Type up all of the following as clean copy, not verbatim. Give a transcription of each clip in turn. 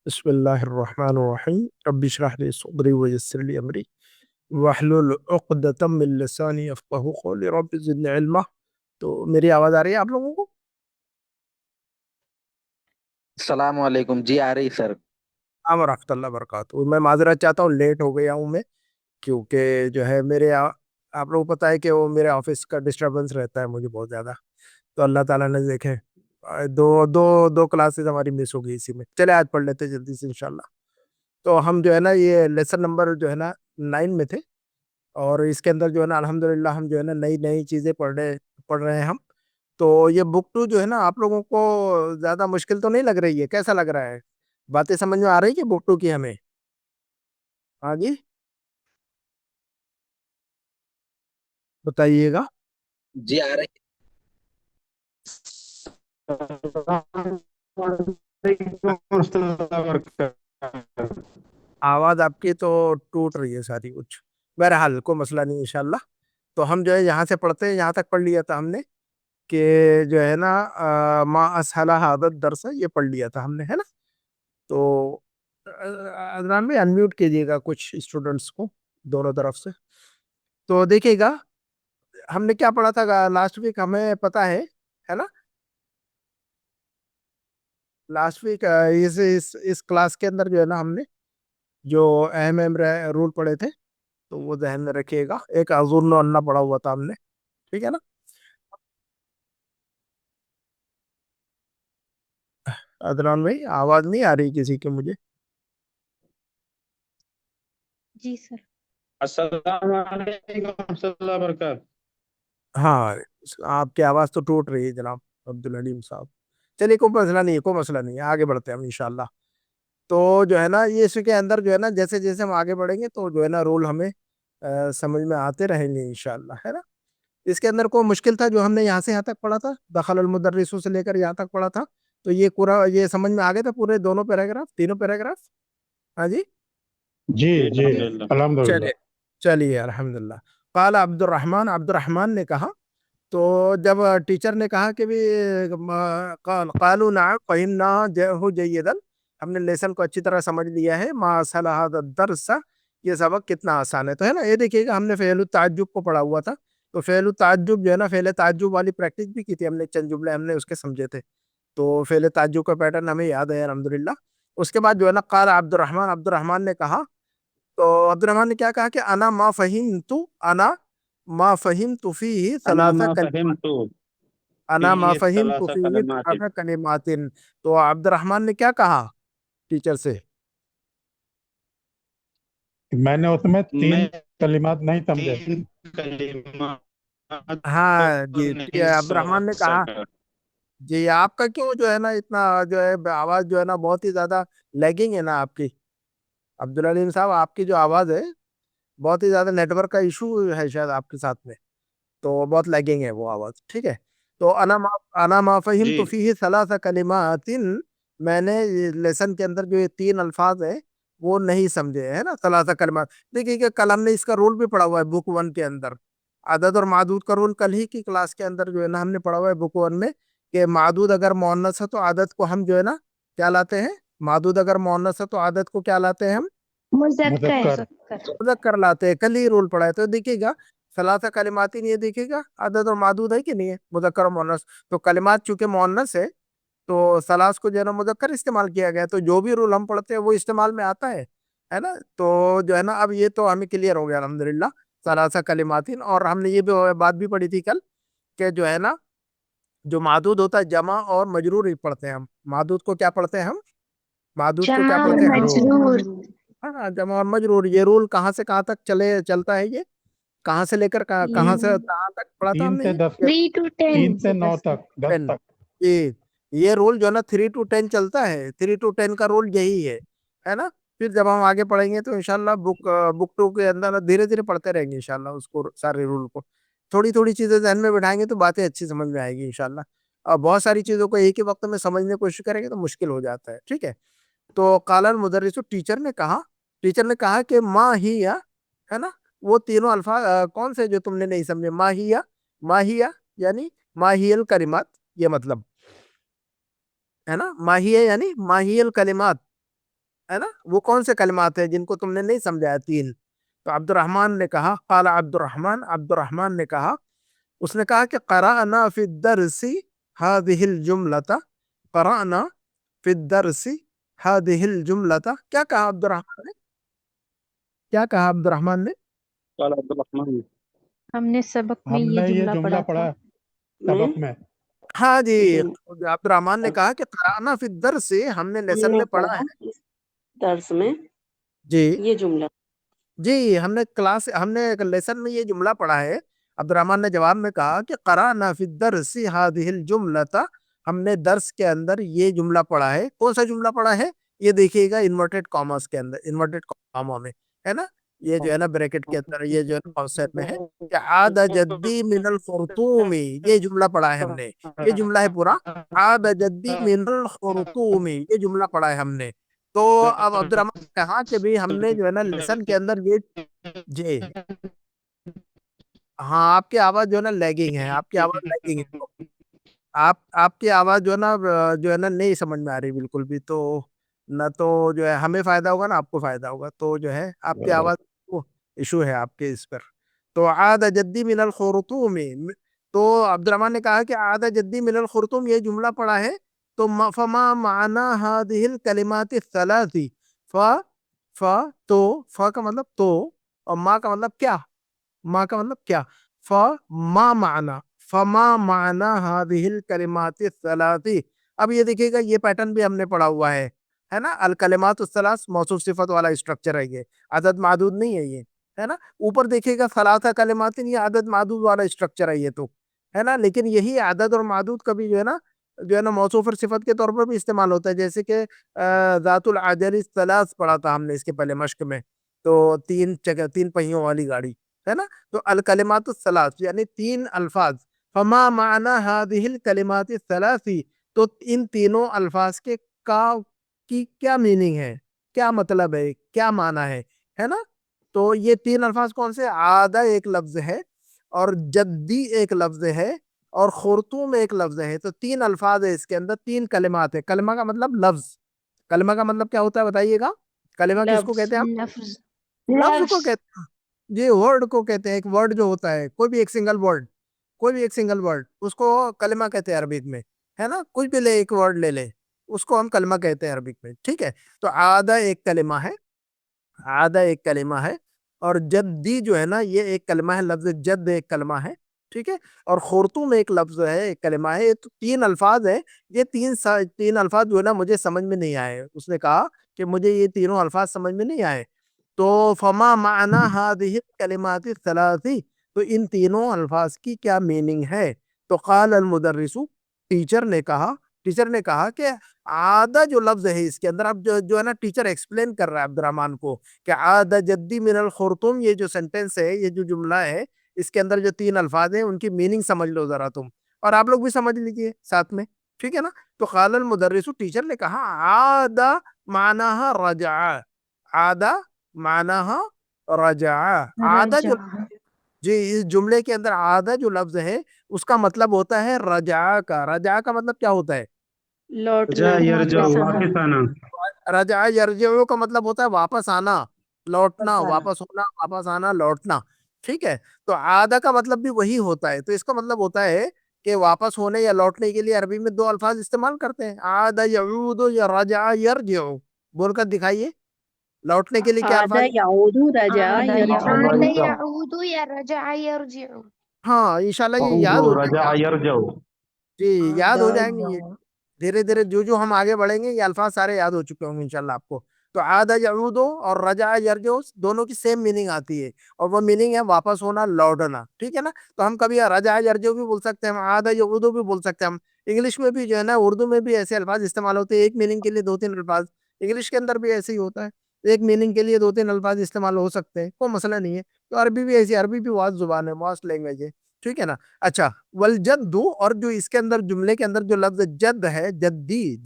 بسم الله الرحمن الرحيم رب اشرح لي صدري ويسر لي امري واحلل عقدة من لساني يفقهوا قولي رب زدنی علما. تو میری آواز آ رہی ہے آپ لوگوں کو؟ السلام علیکم جی، آ رہی سر۔ ہاں ورحمۃ اللہ وبرکاتہ. میں معذرت چاہتا ہوں، لیٹ ہو گیا ہوں میں، کیونکہ جو ہے آپ لوگوں کو پتا ہے کہ وہ میرے آفس کا ڈسٹربنس رہتا ہے مجھے بہت زیادہ. تو اللہ تعالیٰ نے دیکھے دو دو دو کلاسز ہماری مس ہو گئی اسی میں. چلے آج پڑھ لیتے جلدی سے انشاءاللہ. تو ہم جو ہے نا یہ لیسن نمبر جو ہے نا 9 میں تھے، اور اس کے اندر جو ہے نا الحمدللہ ہم جو ہے نا نئی نئی چیزیں پڑھ رہے ہیں ہم. تو یہ بک 2 جو ہے نا آپ لوگوں کو زیادہ مشکل تو نہیں لگ رہی ہے؟ کیسا لگ رہا ہے؟ باتیں سمجھ میں آ رہی ہے کہ بک 2 کی ہمیں؟ ہاں جی بتائیے گا. جی آ رہی۔ آواز آپ کی تو ٹوٹ رہی ہے ساری کچھ. بہرحال کوئی مسئلہ نہیں انشاءاللہ. تو ہم جو ہے یہاں سے پڑھتے ہیں، یہاں تک پڑھ لیا تھا ہم نے کہ جو ہے نا ما اسہلہ عادت درس یہ پڑھ لیا تھا ہم نے، ہے نا. تو ادنان میں انمیوٹ کیجیے گا کچھ اسٹوڈنٹس کو دونوں طرف سے. تو دیکھیے گا ہم نے کیا پڑھا تھا لاسٹ ویک، ہمیں پتا ہے نا. لاسٹ ویک اس کلاس کے اندر جو ہے نا ہم نے جو اہم اہم رول پڑھے تھے تو وہ ذہن میں رکھیے گا. ایک اظن اللہ پڑھا ہوا تھا ہم نے، ٹھیک ہے نا. ادنان بھائی آواز نہیں آ رہی کسی کی مجھے؟ جی سر. السلام علیکم ورحمۃ اللہ وبرکاتہ. ہاں آپ کی آواز تو ٹوٹ رہی ہے جناب عبدالحلیم صاحب. چلیے کوئی مسئلہ نہیں ہے، کوئی مسئلہ نہیں ہے، آگے بڑھتے ہیں ہم انشاءاللہ. تو جو ہے نا یہ اس کے اندر جو ہے نا جیسے جیسے ہم آگے بڑھیں گے تو جو ہے نا رول ہمیں سمجھ میں آتے رہیں گے انشاءاللہ، ہے نا. اس کے اندر کوئی مشکل تھا جو ہم نے یہاں سے یہاں تک پڑھا تھا، دخل المدرسوں سے لے کر یہاں تک پڑھا تھا، تو یہ پورا یہ سمجھ میں آ گیا تھا پورے دونوں پیراگراف، تینوں پیراگراف؟ ہاں جی جی جی الحمدللہ۔ الحمدللہ. چلیے چلیے الحمدللہ. قال عبد الرحمن نے کہا. تو جب ٹیچر نے کہا کہ بھی قالوا نعم فہمنا جیدا، ہم نے لیسن کو اچھی طرح سمجھ لیا ہے، ما اسہل ھذا الدرس، یہ سبق کتنا آسان ہے. تو ہے نا یہ دیکھیے گا ہم نے فعل التعجب کو پڑھا ہوا تھا. تو فعل التعجب جو ہے نا فعل تعجب والی پریکٹس بھی کی تھی ہم نے، چند جملے ہم نے اس کے سمجھے تھے. تو فعل تعجب کا پیٹرن ہمیں یاد ہے الحمدللہ. اس کے بعد جو ہے نا قال عبد الرحمن نے کہا. تو عبد الرحمن نے کیا کہا کہ انا ما فہمت فیہ انا ثلاث ما کلمات. فهمت انا ما فيه فہمت 3 فیہ کلمات. ثلاث کلمات. تو عبد الرحمن نے کیا کہا ٹیچر سے؟ میں نے اس میں 3 میں کلمات نہیں سمجھے. 3 کلمات کو ہاں جی نہیں عبد الرحمن نے سمجھ کہا. سکا۔ جی آپ کا کیوں جو ہے نا اتنا جو ہے آواز جو ہے نا بہت ہی زیادہ لیگنگ ہے نا آپ کی عبدالعلیم صاحب. آپ کی جو آواز ہے بہت ہی زیادہ نیٹ ورک کا ایشو ہے شاید آپ کے ساتھ میں، تو بہت لیگنگ ہے وہ آواز، ٹھیک ہے. تو انا ما فہمت جی فیہ ثلاث کلمات، میں نے لیسن کے اندر جو یہ 3 الفاظ ہیں وہ نہیں سمجھے، ہے نا. ثلاث کلمات دیکھیے کہ کل ہم نے اس کا رول بھی پڑھا ہوا ہے بک 1 کے اندر. عدد اور معدود کا رول کل ہی کی کلاس کے اندر جو ہے نا ہم نے پڑھا ہوا ہے بک 1 میں، کہ معدود اگر مؤنث ہے تو عدد کو ہم جو ہے نا کیا لاتے ہیں؟ معدود اگر مؤنث ہے تو عدد کو کیا لاتے ہیں ہم؟ مذکر. مذکر لاتے ہیں. کل ہی رول پڑھا ہے. تو دیکھیے گا ثلاثہ کلمات ہی نہیں ہے، دیکھیے گا عدد اور معدود ہے کہ نہیں ہے، مذکر اور مؤنث. تو کلمات چونکہ مؤنث ہے تو ثلاث کو جو ہے نا مذکر استعمال کیا گیا ہے. تو جو بھی رول ہم پڑھتے ہیں وہ استعمال میں آتا ہے نا. تو جو ہے نا اب یہ تو ہمیں کلیئر ہو گیا الحمدللہ ثلاثہ کلمات. اور ہم نے یہ بھی بات بھی پڑھی تھی کل کہ جو ہے نا جو معدود ہوتا ہے جمع اور مجرور ہی پڑھتے ہیں ہم. معدود کو کیا پڑھتے ہیں ہم؟ معدود کو کیا پڑھتے ہیں ہم؟ ہاں جمع اور مجرور. یہ رول کہاں سے کہاں تک چلتا ہے؟ یہ کہاں سے لے کر کہاں سے کہاں تک پڑھا تھا ہم 3 نے سے 10 یہ؟ 3 سے 9 تک 10 10 تک. یہ رول جو ہے نا 3 to 10 چلتا ہے. 3 to 10 کا رول یہی ہے نا. پھر جب ہم آگے پڑھیں گے تو انشاءاللہ بک 2 کے اندر دھیرے دھیرے پڑھتے رہیں گے انشاءاللہ اس کو، سارے رول کو تھوڑی تھوڑی چیزیں ذہن میں بٹھائیں گے تو باتیں اچھی سمجھ میں آئے گی انشاءاللہ. اور بہت ساری چیزوں کو ایک ہی وقت میں سمجھنے کی کوشش کریں گے تو مشکل ہو جاتا ہے، ٹھیک ہے. تو قال المدرس، ٹیچر نے کہا کہ ما ہی ہے نا. وہ تینوں الفاظ کون سے جو تم نے نہیں سمجھے؟ ما ہی یعنی ما ہی الکلمات، یہ مطلب ہے نا. ما ہی یعنی ما ہی الکلمات. ہے نا, وہ کون سے کلمات ہیں جن کو تم نے نہیں سمجھایا تین. تو عبد الرحمن نے کہا, قال عبد الرحمن نے کہا, اس نے کہا کہ قرأنا فی الدرس هذه الجملة, قرأنا فی الدرس هذه الجملة. کیا کہا عبد الرحمن نے, کیا کہا عبد الرحمن نے؟ قال عبد الرحمن ہم نے سبق میں ہم یہ نے یہ جملہ جملہ پڑھا پڑھا تھا. سبق میں. ہاں جی, عبد الرحمن نے کہا کہ قرأنا فی الدرس, ہم نے لیسن میں پڑھا ہے. اس درس میں جی یہ جملہ. جی, ہم نے لیسن میں یہ جملہ پڑھا ہے. عبد الرحمن نے جواب میں کہا کہ قرأنا فی الدرس هذه الجملة, ہم نے درس کے اندر یہ جملہ پڑھا ہے. کون سا جملہ پڑھا ہے؟ یہ دیکھیے گا انورٹڈ کاماز کے اندر, انورٹڈ کاما میں ہے نا, یہ جو ہے نا بریکٹ کے اندر, یہ جو ہے نا قوسین میں ہے کہ عاد جدی من الخرطوم, یہ جملہ پڑھا ہے ہم نے. یہ جملہ ہے پورا, عاد جدی من الخرطوم, یہ جملہ پڑھا ہے ہم نے. تو اب عبد الرحمن نے کہا کہ بھی ہم نے جو ہے نا لیسن کے اندر یہ, جی ہاں, آپ کی آواز جو ہے نا لیگنگ ہے, آپ کی آواز لیگنگ ہے. آپ کی آواز جو ہے نا نہیں سمجھ میں آ رہی بالکل بھی. تو نہ تو جو ہے ہمیں فائدہ ہوگا, نہ آپ کو فائدہ ہوگا. تو جو ہے آپ کی آواز کو ایشو ہے آپ کے اس پر. تو عاد جدی من الخرطوم, تو عبد الرحمن نے کہا کہ عاد جدی من الخرطوم یہ جملہ پڑھا ہے. تو فما معنی هذه الکلمات الثلاث, فا کا مطلب تو, اور ما کا مطلب کیا, ما کا مطلب کیا, فما معنی هذه الکلمات الثلاث. اب یہ دیکھیے گا, یہ پیٹرن بھی ہم نے پڑھا ہوا ہے نا. الکلمات الثلاث موصوف صفت والا اسٹرکچر ہے, یہ عدد معدود نہیں ہے, یہ ہے نا. اوپر دیکھیے گا ثلاثہ کلمات, یہ عدد معدود والا اسٹرکچر ہے یہ تو, ہے نا. لیکن یہی عدد اور معدود کبھی جو ہے نا موصوف اور صفت کے طور پر بھی استعمال ہوتا ہے. جیسے کہ ذات العجل الثلاث پڑھا تھا ہم نے اس کے پہلے مشق میں, تو تین پہیوں والی گاڑی ہے نا. تو الکلمات الثلاث یعنی تین الفاظ. فما معنی هذه الکلمات الثلاث, تو ان تینوں الفاظ کی کیا میننگ ہے, کیا مطلب ہے, کیا معنی ہے نا. تو یہ تین الفاظ کون سے؟ عادہ ایک لفظ ہے, اور جدی ایک لفظ ہے, اور خرطوم ایک لفظ ہے. تو تین الفاظ ہے اس کے اندر, تین کلمات ہے. کلمہ کا مطلب لفظ, کلمہ کا مطلب کیا ہوتا ہے بتائیے گا؟ کلمہ کس کو کہتے ہیں ہم؟ لفظ. لفظ کو کہتے ہیں جی, ورڈ کو کہتے ہیں. ایک ورڈ جو ہوتا ہے, کوئی بھی ایک سنگل ورڈ, اس کو کلمہ کہتے ہیں عربک میں, ہے نا. کچھ بھی لے, ایک ورڈ لے لے, اس کو ہم کلمہ کہتے ہیں عربک میں, ٹھیک ہے. تو عادہ ایک کلمہ ہے, اور جدی جو ہے نا یہ ایک کلمہ ہے, لفظ جد ایک کلمہ ہے, ٹھیک ہے. اور خرطوم ایک لفظ ہے, ایک کلمہ ہے. تو تین الفاظ ہے. یہ تین الفاظ جو ہے نا مجھے سمجھ میں نہیں آئے. اس نے کہا کہ مجھے یہ تینوں الفاظ سمجھ میں نہیں آئے. تو فما معنی هذه الکلمات الثلاث, تو ان تینوں الفاظ کی کیا میننگ ہے؟ تو قال المدرس, ٹیچر نے کہا کہ عادہ جو لفظ ہے اس کے اندر, اب جو ہے نا ٹیچر ایکسپلین کر رہا ہے عبد الرحمن کو کہ عادہ جدی من الخرطوم, یہ جو سینٹینس ہے, یہ جو جملہ ہے, اس کے اندر جو تین الفاظ ہیں ان کی میننگ سمجھ لو ذرا تم, اور آپ لوگ بھی سمجھ لیجئے ساتھ میں, ٹھیک ہے نا. تو قال المدرس, ٹیچر نے کہا عادہ معناها رجع, عادہ معناها رجع. عادہ جو جی, اس جملے کے اندر عادہ جو لفظ ہے اس کا مطلب ہوتا ہے رجع کا مطلب کیا ہوتا ہے؟ لوٹنا, واپس آنا. رجع یرجع کا مطلب ہوتا ہے واپس آنا, لوٹنا, واپس ہونا, واپس آنا, لوٹنا, ٹھیک ہے. تو عادہ کا مطلب بھی وہی ہوتا ہے. تو اس کا مطلب ہوتا ہے کہ واپس ہونے یا لوٹنے کے لیے عربی میں دو الفاظ استعمال کرتے ہیں, عاد یعود یا رجع یرجع. بول کر دکھائیے, لوٹنے کے لیے کیا عاد الفاظ؟ یعود, رجع عاد یرجع. یعود یا رجع یرجع. ہاں, انشاءاللہ یہ یاد ہو جائے گا. يرجع. جی, یاد ہو جائیں گے یہ دھیرے دھیرے, جو ہم آگے بڑھیں گے یہ الفاظ سارے یاد ہو چکے ہوں گے انشاءاللہ آپ کو. تو عاد یعود اور رجع یرجع دونوں کی سیم میننگ آتی ہے, اور وہ میننگ ہے واپس ہونا, لوٹنا, ٹھیک ہے نا. تو ہم کبھی رجع یرجع بھی بول سکتے ہیں, ہم عاد یعود بھی بول سکتے ہیں. ہم انگلش میں بھی جو ہے نا, اردو میں بھی ایسے الفاظ استعمال ہوتے ہیں, ایک میننگ کے لیے دو تین الفاظ. انگلش کے اندر بھی ایسے ہی ہوتا ہے, ایک میننگ کے لیے دو تین الفاظ استعمال ہو سکتے ہیں, کوئی مسئلہ نہیں ہے. تو عربی بھی ایسی, عربی بھی واضح زبان ہے, واضح لینگویج ہے, ٹھیک ہے نا. اچھا, والجد, اور جو اس کے اندر جملے کے اندر جو لفظ جد ہے, جدی,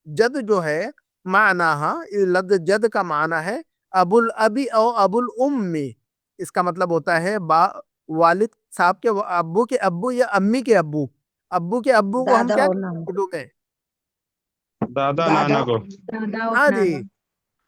جد جو ہے معناہا, لفظ جد کا معنی ہے ابو الابی او ابو الام. اس کا مطلب ہوتا ہے والد صاحب کے ابو کے ابو یا امی کے ابو. ابو کے ابو کو ہم کیا اردو میں؟ دادا نانا کو. ہاں جی,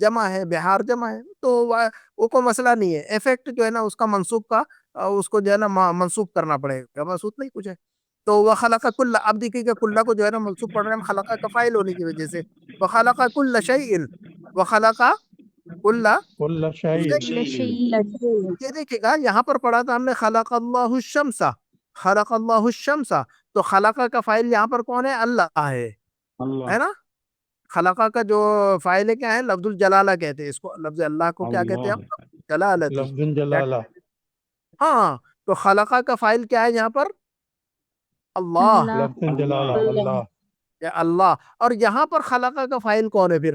جمع ہے، بہار جمع ہے، تو وہ کوئی مسئلہ نہیں ہے. افیکٹ جو ہے نا اس کا منصوب کا اس کو جو ہے نا منصوب کرنا پڑے گا، مسعود نہیں کچھ ہے. تو وہ خلق کل، اب دیکھیے کہ کلّا کو جو ہے نا منصوب پڑھ رہے ہیں ہم خلق کا فاعل ہونے کی وجہ سے. وخلق کل شیء، وخلق کل كل شيء لشيء یہ دیکھیے گا یہاں پر پڑھا تھا ہم نے خلق اللہ الشمس، خلق اللہ الشمس، تو خلق کا فاعل یہاں پر کون ہے؟ اللہ ہے اللہ نا. خلقہ کا جو فاعل ہے کیا ہے؟ لفظ الجلالہ کہتے ہیں اس کو. لفظ اللہ کو کیا کہتے ہیں ہم؟ اللہ جلالتی. لفظ الجلالة ہاں تو خلقہ کا فاعل کیا ہے یہاں پر؟ اللہ لفظ الجلالة اللہ اللہ یا اللہ. اور یہاں پر خلقہ کا فاعل کون ہے پھر؟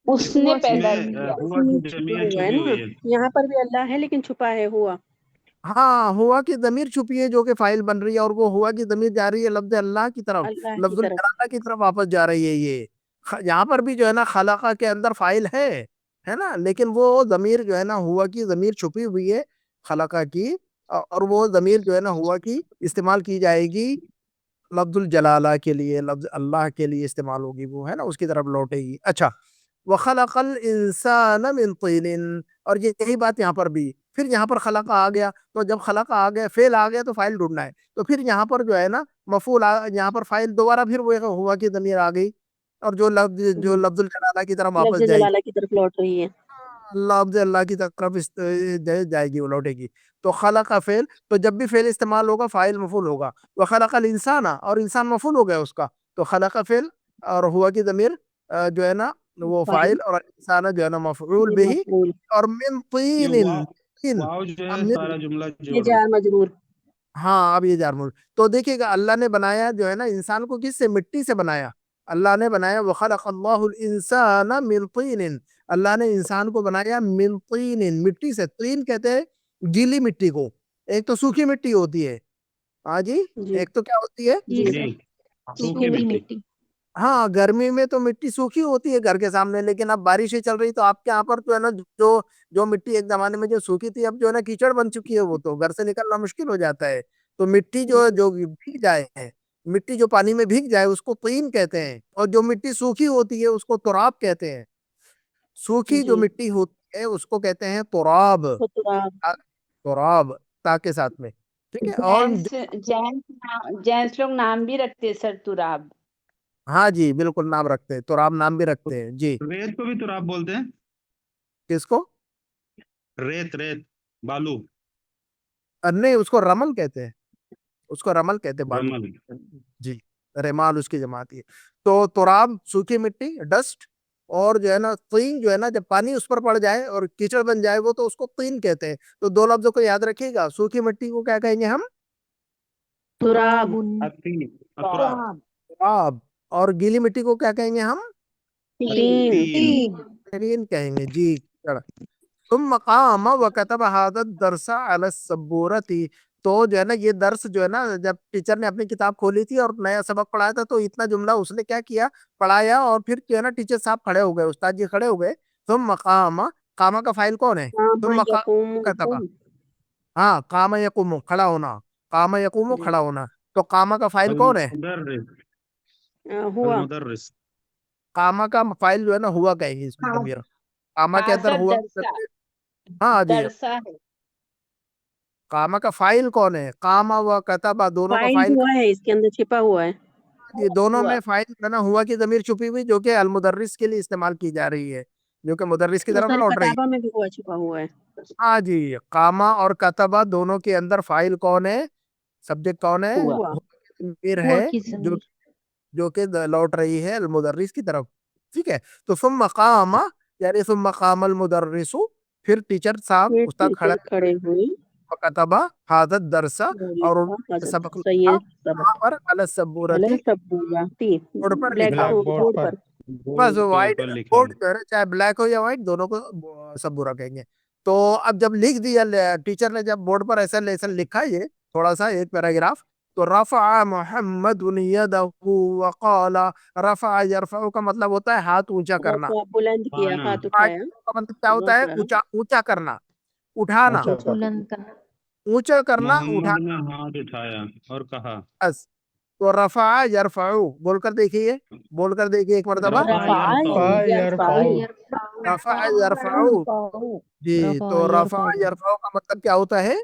اس نے ہوا پیدا میں کیا. ہوا کی ضمیر ہوا ہے چھپی نا، ہوئی ہے. یہاں پر بھی اللہ ہے لیکن چھپا ہے ہوا. ہاں ہوا کی ضمیر چھپی ہے جو کہ فاعل بن رہی ہے، اور وہ ہوا کی ضمیر جا رہی ہے لفظ اللہ کی طرف، اللہ کی لفظ طرف. الجلالہ کی طرف واپس جا رہی ہے. یہ یہاں پر بھی جو ہے نا خلقہ کے اندر فاعل ہے نا، لیکن وہ ضمیر جو ہے نا ہوا کی ضمیر چھپی ہوئی ہے خلقہ کی، اور وہ ضمیر جو ہے نا ہوا کی استعمال کی جائے گی لفظ الجلالہ کے لیے، لفظ اللہ کے لیے استعمال ہوگی، وہ ہے نا اس کی طرف لوٹے گی. اچھا وَخَلَقَ الْإِنسَانَ مِنْ طِينٍ، اور یہی بات یہاں پر بھی. پھر یہاں پر خلقہ آ گیا، تو جب خلقہ آ گیا، فعل آ گیا تو فاعل ڈھونڈنا ہے. تو پھر یہاں پر جو ہے نا مفعول یہاں پر فاعل دوبارہ پھر وہ ہوا کی ضمیر آ گئی، اور جو لفظ الجلالہ کی طرف لفظ واپس جائے گی، جلالہ کی طرف لوٹ رہی ہے. لفظ اللہ کی طرف جائے گی، وہ لوٹے گی. تو خلق فعل، تو جب بھی فعل استعمال ہوگا فاعل مفعول ہوگا. وخلق الانسان، اور انسان مفعول ہو گیا اس کا، تو خلق فعل اور ہوا کی ضمیر جو ہے نا وہ فاعل، اور انسان جو ہے نا مفعول یہ به. مفعول. اور من یہ طین، طین واو جو اب ہے من، سارا جملہ یہ جوڑ جار مجرور. ہاں اب یہ جار مجرور. تو دیکھیے گا اللہ نے بنایا جو ہے نا انسان کو کس سے؟ مٹی سے بنایا. اللہ نے بنایا وخلق اللہ الانسان من طین، اللہ نے انسان کو بنایا من طین، مٹی سے. طین کہتے ہیں گیلی مٹی کو، ایک تو سوکھی مٹی ہوتی ہے، ہاں جی، جی ایک تو کیا ہوتی ہے؟ جی جی سوکھی سوکھی مٹی. مٹی. ہاں گرمی میں تو مٹی سوکھی ہوتی ہے گھر کے سامنے، لیکن اب بارشیں چل رہی تو آپ کے یہاں پر جو ہے نا جو مٹی ایک زمانے میں جو سوکھی تھی اب جو ہے نا کیچڑ بن چکی ہے، وہ تو گھر سے نکلنا مشکل ہو جاتا ہے. تو مٹی جو بھیگ جائے ہے، مٹی جو پانی میں بھیگ جائے اس کو طین کہتے ہیں، اور جو مٹی سوکھی ہوتی ہے اس کو تراب کہتے ہیں. سوکھی جو جی مٹی ہوتی ہے اس کو کہتے ہیں تراب. تو تراب. تراب تا کے ساتھ میں، ٹھیک ہے. اور جینس لوگ نام بھی رکھتے ہیں سر تراب. ہاں جی بالکل نام رکھتے ہیں، تراب نام بھی رکھتے ہیں جی. ریت کو بھی تو آپ بولتے ہیں، کس کو؟ ریت بالو. نہیں اس کو رمل کہتے ہیں، اس کو رمل کہتے ہیں بالو. رمل. جی رمال اس کی جماعت ہے. تو تراب سوکھی مٹی، ڈسٹ، اور جو ہے نا طین جو ہے نا جب پانی اس پر پڑ جائے اور کیچڑ بن جائے وہ تو اس کو طین کہتے ہیں. تو دو لفظوں کو یاد رکھیے گا. سوکھی مٹی کو کیا کہیں گے ہم؟ تراب. تراب. تراب. اور گیلی مٹی کو کیا کہیں گے ہم؟ تین. طین کہیں گے جی. ثم قام وكتب هذا الدرس على السبورة. تو جو ہے نا یہ درس جو ہے نا جب ٹیچر نے اپنی کتاب کھولی تھی اور نیا سبق پڑھایا تھا تو اتنا جملہ اس نے کیا کیا، پڑھایا، اور پھر جو ہے نا ٹیچر صاحب کھڑے ہو گئے، استاد جی کھڑے ہو گئے. ثم قام، قام کا فاعل کون ہے؟ قام ثم یقوم. كتب. ہاں قام یقوم کھڑا ہونا، قام یقوم جی. کھڑا ہونا. تو قام کا فاعل کون ہے؟ المدرس. ہوا. المدرس. قام کا فاعل جو ہے نا ہوا کہیں گے اس میں ضمیر. قام کے اندر سر ہوا. ہاں جی. درسا ہے. قام کا فاعل کون ہے؟ قام و کتبہ دونوں کا فائل فاعل، ہوا ہے، اس کے اندر چھپا ہوا ہے. یہ دونوں ہوا. میں فاعل جو ہے نا ہوا کی ضمیر چھپی ہوئی جو کہ المدرس کے لیے استعمال کی جا رہی ہے، جو کہ مدرس کی طرف سر لوٹ رہی ہے. کتابہ میں بھی ہوا چھپا ہوا ہے. ہاں جی قامہ اور کتبہ دونوں کے اندر فاعل کون ہے؟ سبجیکٹ کون ہے؟ ہوا. ہوا. ضمیر ہے جو کہ لوٹ رہی ہے المدرس کی طرف. ٹھیک ہے. تو ثم قام یعنی ثم قام المدرس، پھر ٹیچر صاحب پھر استاد کھڑا ٹیچر کھڑے ہوئی. کتبہ هذا الدرس، اور سبق لکھا وہاں پر علی السبورتی بورڈ پر لکھا. بلیک بورڈ بورڈ پر. پر. بس بورڈ کے وائٹ اوپر لکھا. بورڈ جو ہے چاہے بلیک ہو یا وائٹ دونوں کو سبورہ کہیں گے. تو اب جب لکھ دیا ٹیچر نے، جب بورڈ پر ایسا لیسن لکھا یہ تھوڑا سا ایک پیراگراف، تو رفع محمد یدہ وقال، رفع یرفع کا مطلب ہوتا ہے ہاتھ اونچا کرنا. بلند کیا، پانا. ہاتھ اٹھایا. کا مطلب کیا ہوتا ہے؟ اونچا کرنا، اٹھانا، اونچا کر. اونچا کرنا، محمد اٹھانا. نے ہاتھ اٹھایا اور کہا. بس تو رفع یرفعو بول کر دیکھیے ایک مرتبہ رفع يرفع رفع یرفعو جی تو رفع یرفعو کا مطلب کیا ہوتا ہے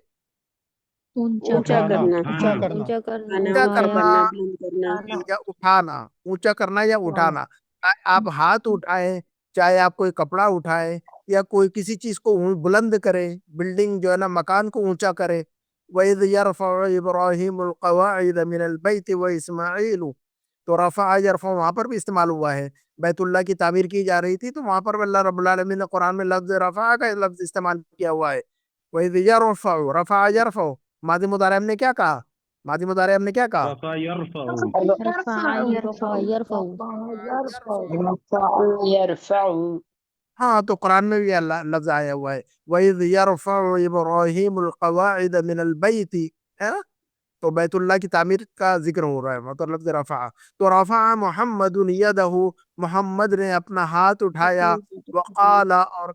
اونچا اٹھانا، کرنا اٹھانا، اونچا کرنا اونچا کرنا بلند کرنا یا اٹھانا اونچا کرنا یا اٹھانا چاہے آپ ہاتھ اٹھائیں چاہے آپ کوئی کپڑا اٹھائیں یا کوئی کسی چیز کو بلند کرے بلڈنگ جو ہے نا مکان کو اونچا کرے وَإِذْ يَرْفَعُ إِبْرَاهِيمُ الْقَوَاعِدَ مِنَ الْبَيْتِ وَإِسْمَاعِيلُ تو رفع یرفع وہاں پر بھی استعمال ہوا ہے بیت اللہ کی تعمیر کی جا رہی تھی تو وہاں پر بھی اللہ رب العالمین نے قرآن میں لفظ رفع کا لفظ استعمال کیا ہوا ہے وَإِذْ يَرْفَعُ رفع یرفع ماضی مضارع ہم نے کیا کہا رفع يرفع يرفع ہاں تو قرآن میں بھی اللہ لفظ آیا ہوا ہے وَإِذْ يَرْفَعُ إِبْرَاهِيمُ الْقَوَاعِدَ مِنَ الْبَيْتِ ہے نا تو بیت اللہ کی تعمیر کا ذکر ہو رہا ہے مطلب لفظ رفع تو رفع محمد یدہ محمد نے اپنا ہاتھ اٹھایا وقال اور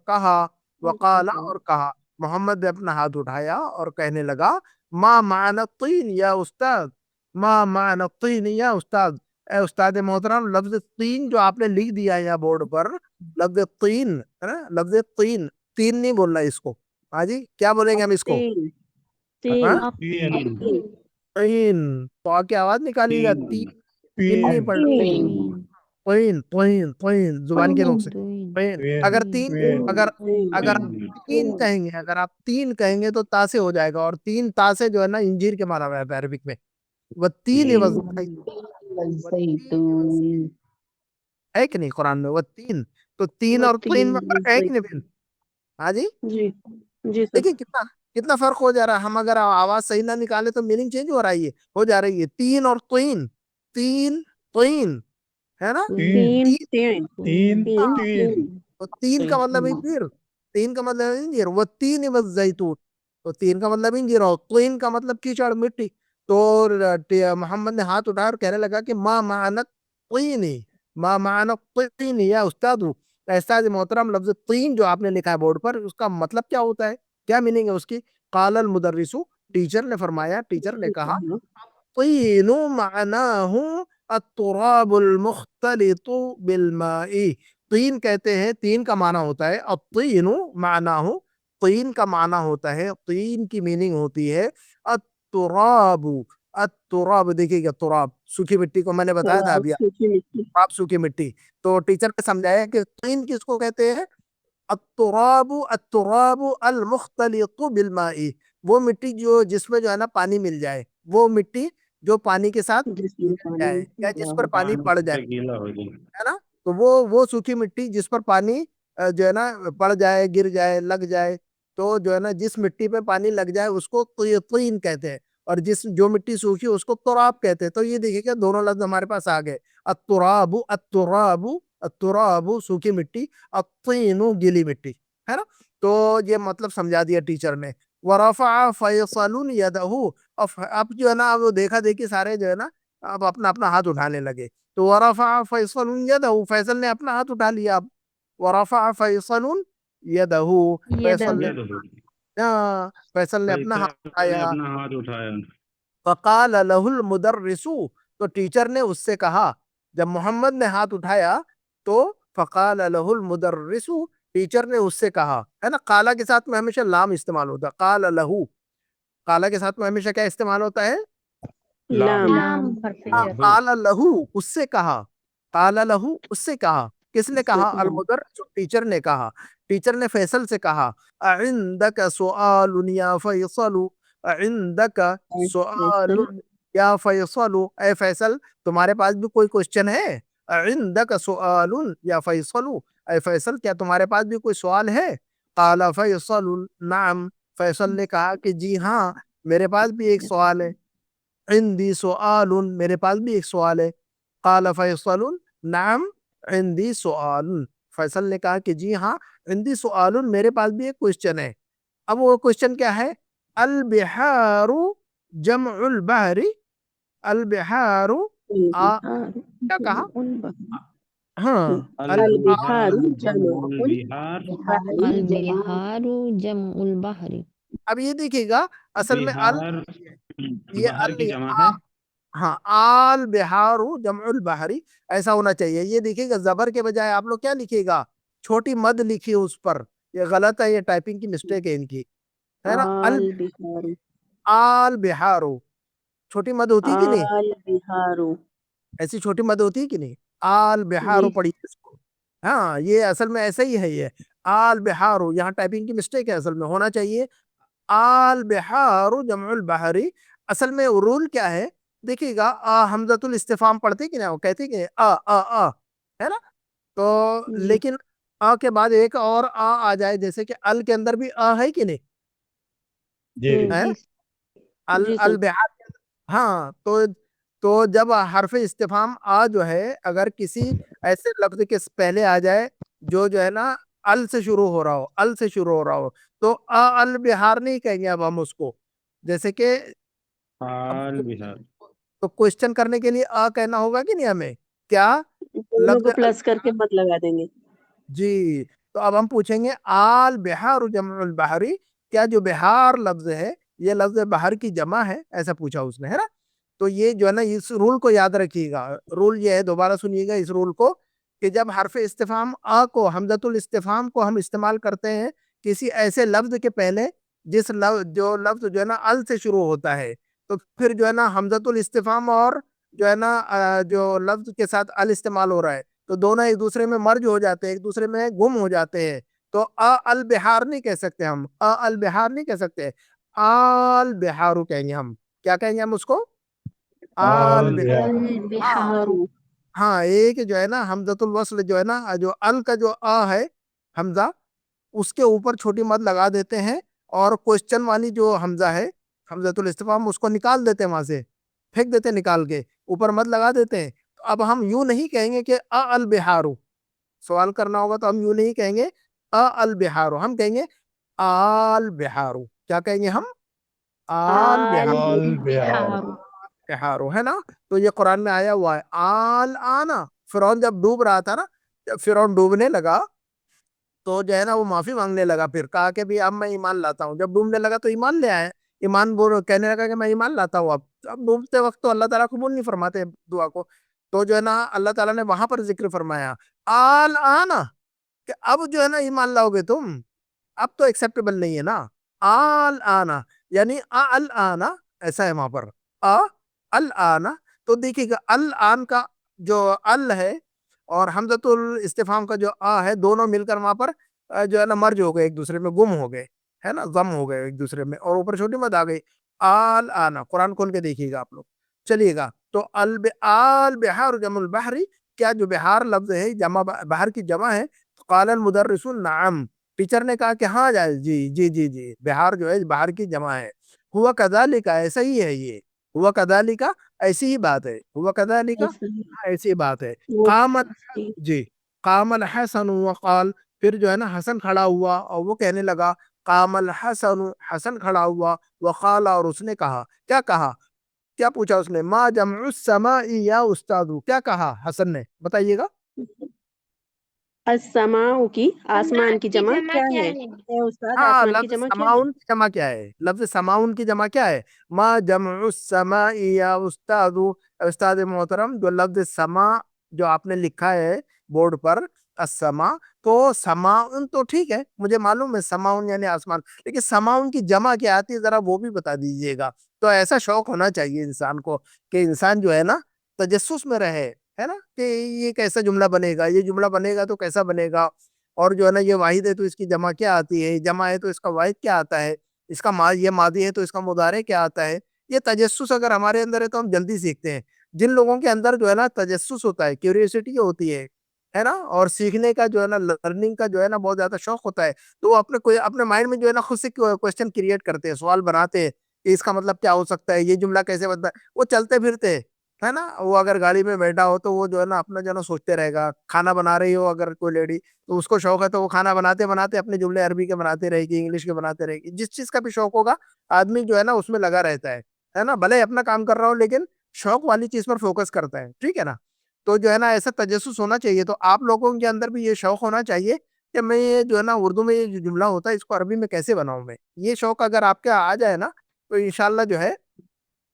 کہا محمد نے اپنا ہاتھ اٹھایا اور کہنے لگا ما معنی الطین یا استاد ما معنی الطین یا استاد اے استاد محترم لفظ تین جو آپ نے لکھ دیا ہے یہاں بورڈ پر لفظ تین ہے نا لفظ تین نہیں بولنا اس کو ہاں جی کیا بولیں گے ہم اس کو ہاں تین تو آ کے آواز نکالیے گا تین نہیں پڑھ زبان کے نوک سے اگر آپ تین کہیں گے تو تا سے ہو جائے گا اور تین تا سے جو ہے نا انجیر کے مانا ہوا ہے عربک میں وہ تین ہے کہ نہیں قرآن میں وہ تین تو تین اور تین میں فرق ہے کہ نہیں ہاں جی جی سر دیکھیں کتنا فرق ہو جا رہا ہے ہم اگر آواز صحیح نہ نکالے تو میننگ چینج ہو جا رہی ہے تین اور تین ہے نا تو تین کا مطلب انجیر وہ تین والزیتون تو تین کا مطلب انجیر اور تین کا مطلب کیچڑ مٹی تو محمد نے ہاتھ اٹھایا اور کہنے لگا کہ ما معنی الطین یا استاد استاد محترم لفظ تین جو آپ نے لکھا ہے بورڈ پر اس کا مطلب کیا ہوتا ہے کیا میننگ ہے اس کی قال المدرس ٹیچر نے فرمایا ٹیچر نے کہا طین معناہ التراب المختلط بالماء طین کہتے ہیں تین کا معنی ہوتا ہے الطین معناہ طین کا معنی ہوتا ہے طین کی میننگ ہوتی ہے التراب دیکھیے گا تراب سوکھی مٹی کو میں نے بتایا تھا ابھی آپ سوکھی مٹی تو ٹیچر نے سمجھایا کہ طین کس کو کہتے ہیں التراب المختلط بالماء وہ مٹی جو جس میں جو ہے نا پانی مل جائے وہ مٹی جو پانی کے ساتھ مل جائے یا جس پر پانی پڑ جائے گیلا ہو جائے ہے نا تو وہ سوکھی مٹی جس پر پانی جو ہے نا پڑ جائے گر جائے لگ جائے تو جو ہے نا جس مٹی پہ پانی لگ جائے اس کو طین کہتے ہیں اور جو مٹی سوکھی اس کو تراب کہتے ہیں تو یہ دیکھیں کہ دونوں لفظ ہمارے پاس آ گئے التراب سوکھی مٹی الطین گیلی مٹی ہے نا تو یہ مطلب سمجھا دیا ٹیچر نے ورفع فیصل یدہ اب جو ہے نا وہ دیکھا دیکھی سارے جو ہے نا اب اپنا ہاتھ اٹھانے لگے تو ورفع فیصل یدہ فیصل نے اپنا ہاتھ اٹھا لیا اب ورفع فیصل یدہ فیصل نے اپنا ہاتھ اٹھایا فقال له المدرس تو ٹیچر نے اس سے کہا جب محمد نے ہاتھ اٹھایا تو فقال له المدرس ٹیچر نے اس سے کہا ہے نا قالا کے ساتھ میں ہمیشہ لام استعمال ہوتا ہے قال له قالا کے ساتھ میں ہمیشہ کیا استعمال ہوتا ہے قال له اس سے کہا قال له اس سے کہا کس نے کہا المدرس ٹیچر نے کہا ٹیچر نے فیصل سے کہا عندك سؤال یا فیصل عندك سؤال یا فیصل اے فیصل تمہارے پاس بھی کوئی کوشچن ہے عندك سؤال یا فیصل اے فیصل کیا تمہارے پاس بھی کوئی سوال ہے قال فیصل نعم فیصل نے کہا کہ جی ہاں میرے پاس بھی ایک سوال ہے عندي سؤال میرے پاس بھی ایک سوال ہے قال فیصل نعم عندي سؤال فیصل نے کہا کہ جی ہاں عندي سؤال میرے پاس بھی ایک کوشچن ہے اب وہ کوشچن کیا ہے البحار جمع البحر البحار کیا کہا ہاں البحار جمع البحر اب یہ دیکھیے گا اصل میں بحار کی جمع ہے ہاں آل بہارو جمع البحری ایسا ہونا چاہیے. یہ دیکھیے گا زبر کے بجائے آپ لوگ کیا لکھیے گا, چھوٹی مد لکھیے اس پر. یہ غلط ہے, یہ ٹائپنگ کی مسٹیک ہے ان کی, ہے نا. البحار آل بہارو چھوٹی مد ہوتی کہ نہیں, البحار ایسی چھوٹی مد ہوتی کہ نہیں. آل بہارو جی پڑھیے اس کو. ہاں یہ اصل میں ایسا ہی ہے, یہ آل بہارو یہاں ٹائپنگ کی مسٹیک ہے, اصل میں ہونا چاہیے آل بہارو جمع البحری. اصل میں رول کیا ہے دیکھیے گا, حمزۃ الاستفہام پڑھتے کہ نہیں, وہ کہتے کہ آ ہے نا. تو جی لیکن آ کے بعد ایک اور آ جائے, جیسے کہ ال کے اندر بھی آ ہے کہ نہیں جی ہے, جی جی سر البحار. ہاں تو جب حرف استفہام جو ہے اگر کسی ایسے لفظ کے پہلے آ جائے جو ہے نا ال سے شروع ہو رہا ہو, ال سے شروع ہو رہا ہو, تو البحار نہیں کہیں گے اب ہم اس کو. جیسے کہ اب البحار. تو کوشچن کرنے کے لیے کہنا ہوگا کہ نہیں ہمیں, کیا دونوں لفظ کو پلس کر کے مت لگا دیں گے. جی. تو اب ہم پوچھیں گے آل بہار جمع البحری, کیا جو بہار لفظ ہے یہ لفظ بحر کی جمع ہے, ایسا پوچھا اس نے, ہے نا. تو یہ جو ہے نا اس رول کو یاد رکھیے گا. رول یہ ہے, دوبارہ سنیے گا اس رول کو, کہ جب حرف استفہام کو حمزۃ الاستفہام کو ہم استعمال کرتے ہیں کسی ایسے لفظ کے پہلے جو لفظ جو ہے نا ال سے شروع ہوتا ہے, تو پھر جو ہے نا حمزۃ الاستفہام اور جو ہے نا جو لفظ کے ساتھ ال استعمال ہو رہا ہے تو دونوں ایک دوسرے میں مرج ہو جاتے ہیں, ایک دوسرے میں گم ہو جاتے ہیں. تو البحار نہیں کہہ سکتے ہم, البحار نہیں کہہ سکتے, آل بہارو کہیں گے ہم. کیا کہیں گے ہم اس کو, آل البحار. البحار ہاں ایک جو ہے نا حمزۃ الوصل جو ہے نا, جو ال کا جو ہے حمزہ, اس کے اوپر چھوٹی مد لگا دیتے ہیں, اور کوشچن والی جو حمزہ ہے حمزۃ الاستفہام اس کو نکال دیتے ہیں, وہاں سے پھینک دیتے ہیں نکال کے, اوپر مد لگا دیتے ہیں. تو اب ہم یوں نہیں کہیں گے کہ البحارو, سوال کرنا ہوگا تو ہم یوں نہیں کہیں گے البحارو, ہم کہیں گے آل بہارو. کیا کہیں گے ہم, آل بہارو. البحار. بہارو ہے نا. تو یہ قرآن میں آیا ہوا ہے. آل آنا, فرعون جب ڈوب رہا تھا نا, جب فرعون ڈوبنے لگا تو جو ہے نا وہ معافی مانگنے لگا, پھر کہا کہ بھی اب میں ایمان لاتا ہوں. جب ڈوبنے لگا تو ایمان لے آئے, ایمان بول کہنے لگا کہ میں ایمان لاتا ہوں. اب ڈوبتے وقت تو اللہ تعالیٰ قبول نہیں فرماتے دعا کو, تو جو ہے نا اللہ تعالیٰ نے وہاں پر ذکر فرمایا آل آنا, کہ اب جو ہے نا ایمان لاؤ گے تم, اب تو ایکسیپٹیبل نہیں ہے نا. آل آنا یعنی آنا ایسا ہے وہاں پر, آنا. تو دیکھیے گا الان کا جو ال ہے اور حمزۃ الاستفہام کا جو ہے, دونوں مل کر وہاں پر جو ہے نا مرج ہو گئے, ایک دوسرے میں گم ہو گئے, ہے نا, ضم ہو گئے ایک دوسرے میں, اور اوپر چھوٹی مد آ گئی. آل آنا قرآن کھول کے دیکھیے گا آپ لوگ, چلیے گا. تو آل بہار جمع البحری, کیا جو بہار لفظ ہے جمع بحر کی جمع ہے. قال المدرس نعم, ٹیچر نے کہا کہ ہاں جائے, جی جی جی جی, بہار جو ہے بہار کی جمع ہے. ہوا کذالک, ایسا ہی ہے یہ, ہوا کذالک ایسی ہی بات ہے, ہوا کذالک ایسی بات ہے. قامت, جی, قام الحسن وقال, پھر جو ہے نا حسن کھڑا ہوا اور وہ کہنے لگا, قام الحسن, حسن کھڑا ہوا, وقال, اور اس نے کہا, کیا کہا, کیا پوچھا اس نے, ما جمع السماء یا استاد, کیا کہا حسن نے, بتائیے گا. السماء کی, آسمان کی جمع کیا ہے اے استاد, ہاں آسمان کی لفظ جمع کیا ہے. سماؤن کی جمع کیا ہے, لفظ سماؤن کی جمع کیا ہے, ما جمع السماء یا استاد. استاد محترم, جو لفظ سما جو آپ نے لکھا ہے بورڈ پر السما, تو سماؤن تو ٹھیک ہے, مجھے معلوم ہے سماؤن یعنی آسمان, لیکن سماؤن کی جمع کیا آتی ہے ذرا وہ بھی بتا دیجئے گا. تو ایسا شوق ہونا چاہیے انسان کو کہ انسان جو ہے نا تجسس میں رہے, ہے نا, کہ یہ کیسا جملہ بنے گا, یہ جملہ بنے گا تو کیسا بنے گا, اور جو ہے نا یہ واحد ہے تو اس کی جمع کیا آتی ہے, جمع ہے تو اس کا واحد کیا آتا ہے, اس کا یہ ماضی ہے تو اس کا مضارع کیا آتا ہے. یہ تجسس اگر ہمارے اندر ہے تو ہم جلدی سیکھتے ہیں. جن لوگوں کے اندر جو ہے نا تجسس ہوتا ہے, کیوریوسٹی ہوتی ہے نا, اور سیکھنے کا جو ہے نا, لرننگ کا جو ہے نا بہت زیادہ شوق ہوتا ہے, تو وہ اپنے مائنڈ میں جو ہے نا خود سے کوشچن کریٹ کرتے ہیں, سوال بناتے ہیں کہ اس کا مطلب کیا ہو سکتا ہے, یہ جملہ کیسے بنتا ہے. وہ چلتے پھرتے, ہے نا, وہ اگر گاڑی میں بیٹھا ہو تو وہ جو ہے نا اپنا جو ہے نا سوچتے رہے گا. کھانا بنا رہی ہو اگر کوئی لیڈی, تو اس کو شوق ہے تو وہ کھانا بناتے بناتے اپنے جملے عربی کے بناتے رہے گی, انگلش کے بناتے رہے گی. جس چیز کا بھی شوق ہوگا آدمی جو ہے نا اس میں لگا رہتا ہے نا, بھلے اپنا کام کر رہا ہو لیکن شوق والی چیز پر فوکس کرتا ہے, ٹھیک ہے نا. تو جو ہے نا ایسا تجسس ہونا چاہیے. تو آپ لوگوں کے اندر بھی یہ شوق ہونا چاہیے کہ میں یہ جو ہے نا اردو میں یہ جو جملہ ہوتا ہے اس کو عربی میں کیسے بناؤں میں. یہ شوق اگر آپ کے آ جائے نا تو انشاءاللہ جو ہے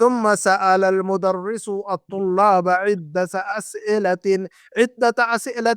ثم سأل المدرس الطلاب عدة أسئلة، عدة أسئلة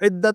عدة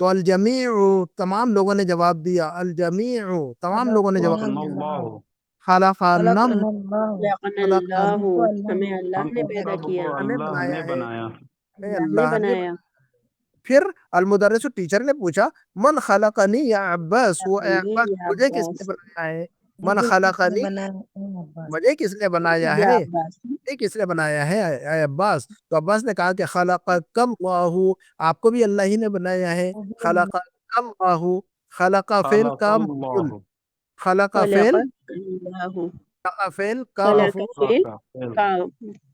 تو الجمیع تمام لوگوں نے جواب دیا، الجمیع تمام لوگوں نے جواب خلقنا اللہ خلقنا خلقنا اللہ خلقنا اللہ، ہم کو اللہ ہمیں نے اللہ ہم نے کو پیدا سب کیا، کو نے اللہ بنایا نے ہے، بنایا اے اللہ نے اللہ نے بنایا۔ پھر المدرس ٹیچر نے پوچھا من خلقنی یا عباس، وہ اے خلقنی عباس یا مجھے کس عباس، نے بنایا ہے؟ من مجھے کس نے خلقنی بنایا اے عباس مجھے کس نے بنایا یا ہے؟ عباس، یہ کس نے بنایا ہے اے عباس؟ تو عباس نے کہا کہ خلقک اللہ، آپ کو بھی اللہ ہی نے بنایا ہے، خلقک اللہ، خلق فعل خلق کا مفعول، اللہ خلق خلق فعل اللہ، خلق فعل کا خلق مفعول فعل کا فعل کا کا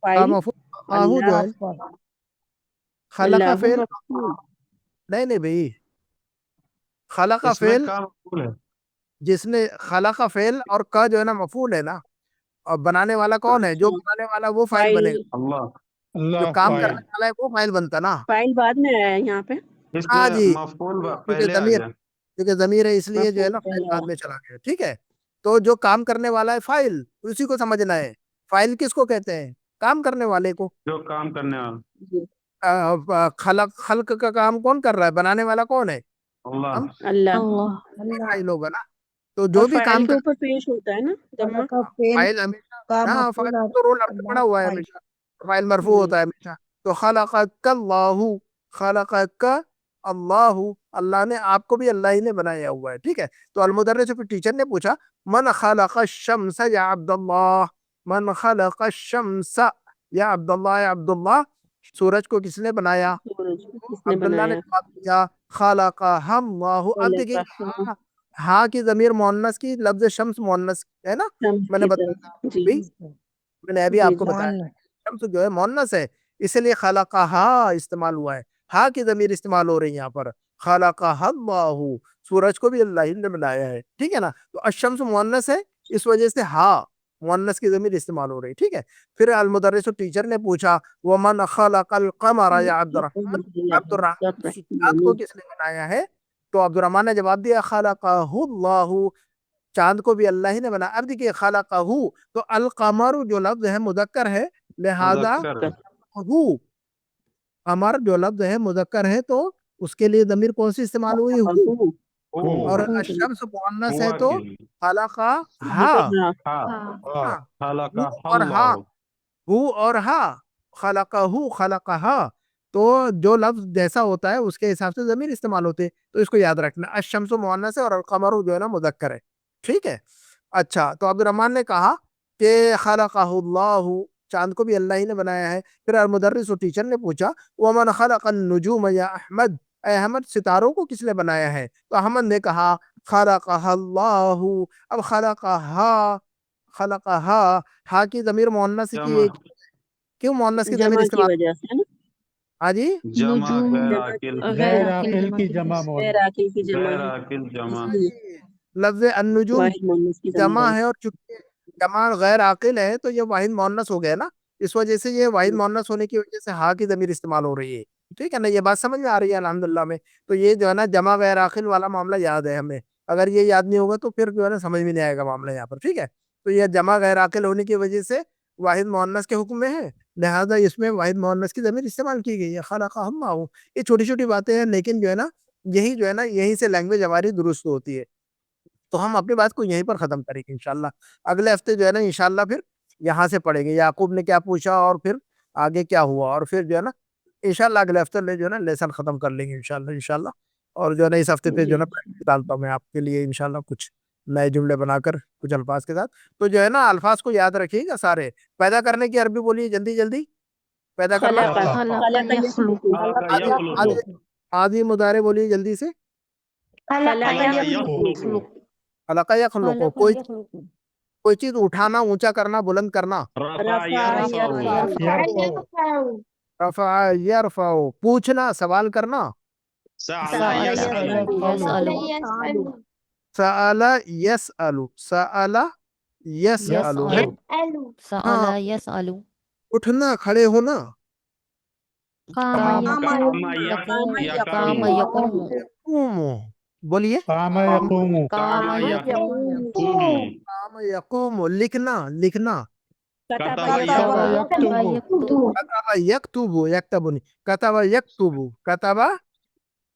فاعل، مفعول آہو جو ہے اللہ خلق اللہ فعل، مفعول، نہیں بھائی، خلق اس میں فعل کا مفعول ہے، جس نے خلق فعل اور کا جو ہے نا مفعول ہے نا، اور بنانے والا کون ہے؟ جو بنانے والا وہ فاعل فاعل بنے گا، اللہ جو اللہ کام فاعل کرنے والا ہے وہ فاعل بنتا نا۔ فاعل بعد میں آیا ہے یہاں پہ، اس ہاں میں جی، مفعول کیونکہ پہلے آ ضمیر گیا، کیونکہ ضمیر ہے اس لیے جو ہے مفعول نا فاعل پہلے بعد آیا۔ میں چلا گیا، ٹھیک ہے؟ تو جو کام کرنے والا ہے فاعل، اسی کو سمجھنا ہے۔ فاعل کس کو کہتے ہیں؟ کام کرنے والے کو۔ جو کام کرنے والا جی، خلق کا کام کون کر رہا ہے؟ بنانے والا کون ہے؟ اللہ ہم اللہ، اللہ اللہ فاعل ہوگا نا، تو اور جو بھی فاعل کام کے کر اوپر پیش ہوتا ہے نا ضمہ، خلق فعل فاعل ہمیشہ، کا ہاں مفعول فاعل اور تو رول آپ نے اللہ پڑھا ہوا ہے فاعل ہمیشہ، فاعل مرفوع جی ہوتا ہے ہمیشہ۔ تو خلقک اللہ، خلقک اللہ، اللہ نے آپ کو بھی اللہ ہی نے بنایا ہوا ہے، ٹھیک ہے؟ تو المدرس پھر ٹیچر نے پوچھا من خلق الشمس یا عبد اللہ، من خلق الشمس یا عبد اللہ، یا عبد اللہ سورج کو کس نے بنایا؟ سورج کو کس نے عبداللہ نے بنایا؟ جواب دیا خلقہ اللہ۔ اب دیکھیے خلقہ ہاں، ہاں کی ضمیر مؤنث کی، لفظ شمس مؤنث ہے نا، شمس میں نے کی بتایا طرف، جی بھی، میں نے ابھی جی آپ کو جی، بتایا مؤنث شمس جو ہے مؤنث ہے، اسی لیے خلقہ استعمال ہوا ہے، ہاں کی ضمیر استعمال ہو رہی ہے یہاں پر، خلقہ اللہ، سورج کو بھی اللہ ہی نے بنایا ہے، ٹھیک ہے نا؟ تو الشمس مؤنث ہے، اس وجہ سے ہاں مؤنث کی ضمیر استعمال ہو رہی، ٹھیک ہے؟ پھر المدرس ٹیچر نے پوچھا ومن خلق القمر یا عبد الرحمن، عبد الرحمن چاند کو کس نے بنایا ہے؟ تو عبد الرحمن نے جواب دیا خلقہ اللہ، چاند کو بھی اللہ ہی نے بنایا۔ اب دیکھیے خلقہ، تو القمر جو لفظ ہے مذکر ہے، لہذا مذکر ہو، قمر جو لفظ ہے مذکر ہے تو اس کے لیے ضمیر کون سی استعمال ہوئی؟ ہو۔ اور ہوا الشمس مؤنث ہے تو کے لیے خلقہ ہا، ہاں، ہاں ہاں ہاں، خلق ہو اور ہا، اللہ ہو اور ہا، خلقہ خلقہ ہا، تو جو لفظ جیسا ہوتا ہے اس کے حساب سے ضمیر استعمال ہوتے ہیں، تو اس کو یاد رکھنا، الشمس مؤنث ہے اور القمر جو ہے نا مذکر ہے، ٹھیک ہے؟ اچھا، تو عبد الرحمن نے کہا کہ خلقہ اللہ، چاند کو بھی اللہ ہی نے بنایا ہے۔ پھر المدرس و ٹیچر نے پوچھا ومن خلق النجوم یا احمد، اے احمد ستاروں کو کس نے بنایا ہے؟ تو احمد نے کہا خلقہ اللہ۔ اب خلقہ، خلقہ ہا کی ضمیر مؤنث کی جمع کیوں مؤنث کی ضمیر جمع کی استعمال؟ وجہ سے ہے نا، ہاں جی، جمع نجوم غیر جمع عاقل غیر غیر عاقل عاقل جمع کی کی جمع وجہ سے، غیر مؤنث عاقل کی جمع غیر ہے، عاقل جمع اس لیے لفظ النجوم واحد مؤنث کی ضمیر جمع ہے۔ ہے، اور چونکہ جمع غیر عاقل ہے تو یہ واحد مؤنث ہو گیا نا، اس وجہ سے یہ واحد مؤنث ہونے کی وجہ سے ہا کی ضمیر استعمال ہو رہی ہے، ٹھیک ہے نا؟ یہ بات سمجھ میں آ رہی ہے الحمدللہ میں؟ تو یہ جو ہے نا جمع غیر عاقل والا معاملہ یاد ہے ہمیں، اگر یہ یاد نہیں ہوگا تو پھر جو ہے نا سمجھ میں نہیں آئے گا معاملہ یہاں پر، ٹھیک ہے؟ تو یہ جمع غیر عاقل ہونے کی وجہ سے واحد مؤنث کے حکم میں ہے، لہذا اس میں واحد مؤنث کی ضمیر استعمال کی گئی ہے، خلقہ اللہ۔ یہ چھوٹی چھوٹی باتیں ہیں، لیکن جو ہے نا یہی جو ہے نا یہی سے لینگویج ہماری درست ہوتی ہے۔ تو ہم اپنی بات کو یہیں پر ختم کریں گے انشاءاللہ، اگلے ہفتے جو ہے نا انشاءاللہ پھر یہاں سے پڑھیں گے یعقوب نے کیا پوچھا اور پھر آگے کیا ہوا، اور پھر جو ہے نا انشاءاللہ اگلے ہفتے میں جو ہے نا لیسن ختم کر لیں گے انشاءاللہ، اور جو ہے نا اس ہفتے پہ جو ہے نا پریکٹس ڈالتا ہوں میں آپ کے لیے انشاءاللہ کچھ نئے جملے بنا کر کچھ الفاظ کے ساتھ، تو جو ہے نا الفاظ کو یاد رکھیے گا سارے۔ پیدا کرنے کی عربی بولیے جلدی جلدی، پیدا کرنا، خلق خلق خلق یخلق، یخلق، خلق یخلق آدھی مضارع بولیے جلدی سے، خلق خلق یخلق، یخلق خلق یخلق، خلق کوئی یخلق، کوئی چیز اٹھانا، اونچا کرنا، بلند کرنا، رفع رفع یرفع یرفع، یرفع رفع یرفع، پوچھنا، سوال کرنا، سأل سأل يسأل يسأل سأل یسأل، سأل یسأل ہے، يسأل سأل ہاں، يسأل اٹھنا، کھڑے ہونا، قام قام يقوم يقوم قام يقوم قوم، بولیے قام یقوم قام قام يقوم يقوم قام یقوم، لکھنا، لکھنا، کتب كتب کتب یکتب، یکتب کتب یکتب، یکتب نہیں، کتب یکتب، کتب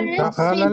في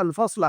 الفصل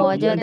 وجد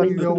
اليوم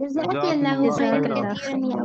جزاك الله خيرا كثيرا يا أستاذ